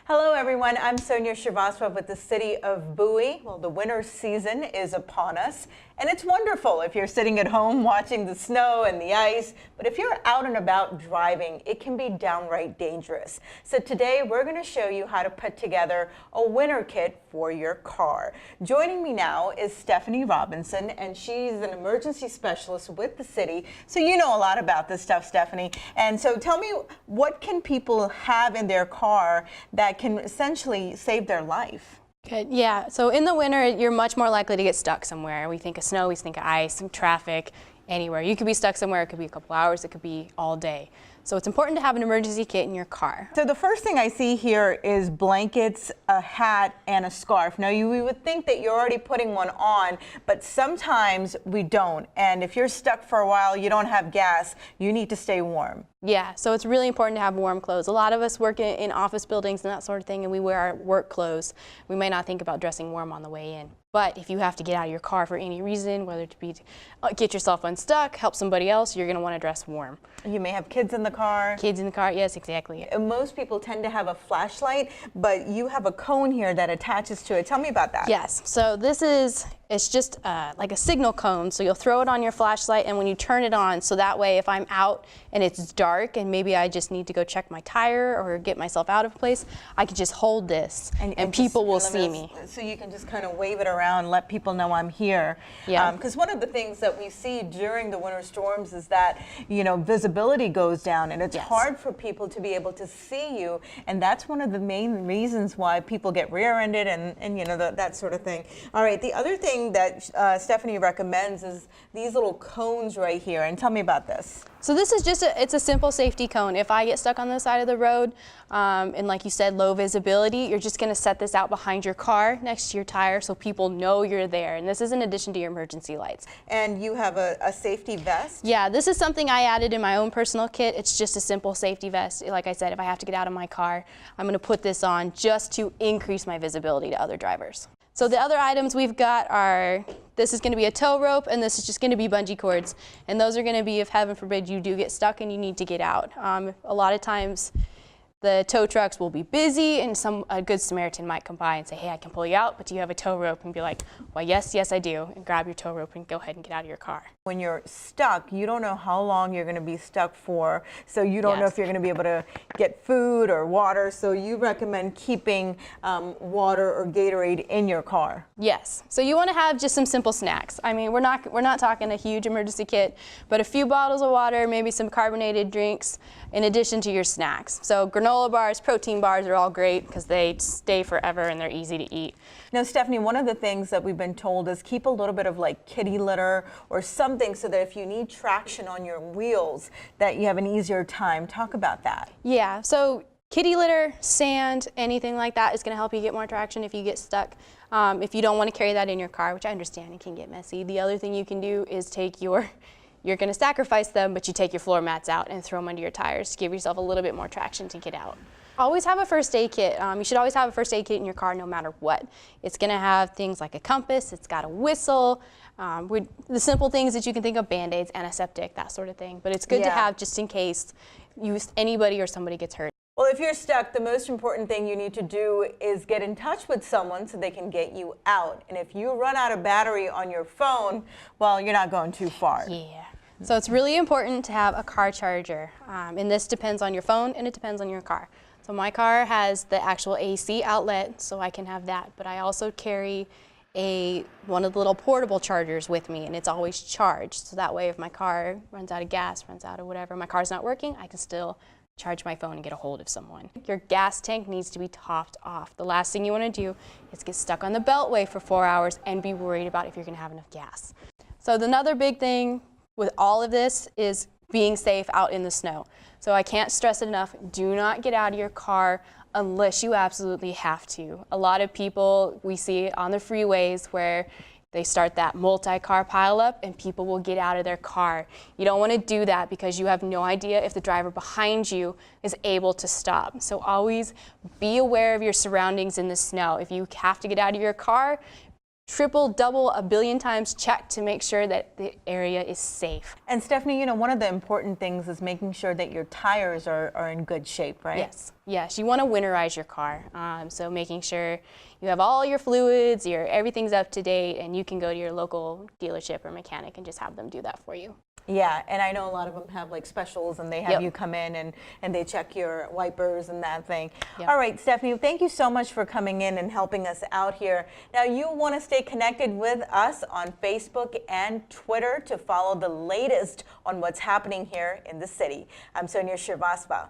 Hello everyone, I'm Sonia Shrivastava with the city of Bowie. Well, the winter season is upon us, and it's wonderful if you're sitting at home watching the snow and the ice, but if you're out and about driving, it can be downright dangerous. So today we're going to show you how to put together a winter kit for your car. Joining me now is Stephanie Robinson, and she's an emergency specialist with the city, so you know a lot about this stuff, Stephanie. And so tell me, what can people have in their car that can essentially save their life? Good. Yeah. So in the winter, you're much more likely to get stuck somewhere. We think of snow, we think of ice, traffic, anywhere. You could be stuck somewhere. It could be a couple hours. It could be all day. So it's important to have an emergency kit in your car. So the first thing I see here is blankets, a hat, and a scarf. Now we would think that you're already putting one on, but sometimes we don't. And if you're stuck for a while, you don't have gas, you need to stay warm. Yeah, so it's really important to have warm clothes. A lot of us work in office buildings and that sort of thing, and we wear our work clothes. We may not think about dressing warm on the way in. But if you have to get out of your car for any reason, whether it be to get yourself unstuck, help somebody else, you're going to want to dress warm. You may have kids in the car. Kids in the car, yes, exactly. Most people tend to have a flashlight, but you have a cone here that attaches to it. Tell me about that. Yes, so it's just like a signal cone, so you'll throw it on your flashlight, and when you turn it on, so that way if I'm out and it's dark and maybe I just need to go check my tire or get myself out of a place, I can just hold this and people will see me. So you can just kind of wave it around, let people know I'm here. Yeah. Because one of the things that we see during the winter storms is that, you know, visibility goes down, and it's hard for people to be able to see you, and that's one of the main reasons why people get rear-ended and you know, that sort of thing. All right, the other thing that Stephanie recommends is these little cones right here, and tell me about this. So this is just it's a simple safety cone. If I get stuck on the side of the road, and like you said, low visibility, you're just going to set this out behind your car next to your tire so people know you're there. And this is in addition to your emergency lights. And you have a safety vest? Yeah, this is something I added in my own personal kit. It's just a simple safety vest. Like I said, if I have to get out of my car, I'm going to put this on just to increase my visibility to other drivers. So the other items we've got are, this is going to be a tow rope, and this is just going to be bungee cords. And those are going to be if, heaven forbid, you do get stuck and you need to get out. A lot of times the tow trucks will be busy, and a good Samaritan might come by and say, hey, I can pull you out, but do you have a tow rope? And be like, well, yes, I do, and grab your tow rope and go ahead and get out of your car. When you're stuck, you don't know how long you're going to be stuck for, so you don't know if you're going to be able to get food or water, so you recommend keeping water or Gatorade in your car. Yes, so you want to have just some simple snacks. I mean, we're not talking a huge emergency kit, but a few bottles of water, maybe some carbonated drinks, in addition to your snacks. So granola bars, protein bars are all great because they stay forever and they're easy to eat. Now, Stephanie, one of the things that we've been told is keep a little bit of like kitty litter or something so that if you need traction on your wheels, that you have an easier time. Talk about that. Yeah, so kitty litter, sand, anything like that is going to help you get more traction if you get stuck. If you don't want to carry that in your car, which I understand it can get messy, the other thing you can do is you're going to sacrifice them, but you take your floor mats out and throw them under your tires to give yourself a little bit more traction to get out. Always have a first aid kit. You should always have a first aid kit in your car no matter what. It's going to have things like a compass, it's got a whistle, the simple things that you can think of, Band-Aids, antiseptic, that sort of thing. But it's good to have just in case anybody or somebody gets hurt. Well, if you're stuck, the most important thing you need to do is get in touch with someone so they can get you out. And if you run out of battery on your phone, well, you're not going too far. Yeah. So it's really important to have a car charger. And this depends on your phone and it depends on your car. So my car has the actual AC outlet, so I can have that. But I also carry one of the little portable chargers with me, and it's always charged. So that way if my car runs out of gas, runs out of whatever, my car's not working, I can still charge my phone and get a hold of someone. Your gas tank needs to be topped off. The last thing you want to do is get stuck on the beltway for 4 hours and be worried about if you're going to have enough gas. So another big thing with all of this is being safe out in the snow. So I can't stress it enough, do not get out of your car unless you absolutely have to. A lot of people we see on the freeways where they start that multi-car pileup and people will get out of their car. You don't want to do that because you have no idea if the driver behind you is able to stop. So always be aware of your surroundings in the snow. If you have to get out of your car, triple, double, a billion times check to make sure that the area is safe. And Stephanie, you know, one of the important things is making sure that your tires are in good shape, right? Yes, yes, you want to winterize your car. So making sure you have all your fluids, everything's up to date, and you can go to your local dealership or mechanic and just have them do that for you. Yeah, and I know a lot of them have like specials and they have Yep. you come in and they check your wipers and that thing. Yep. All right, Stephanie, thank you so much for coming in and helping us out here. Now, you want to stay connected with us on Facebook and Twitter to follow the latest on what's happening here in the city. I'm Sonia Srivastava.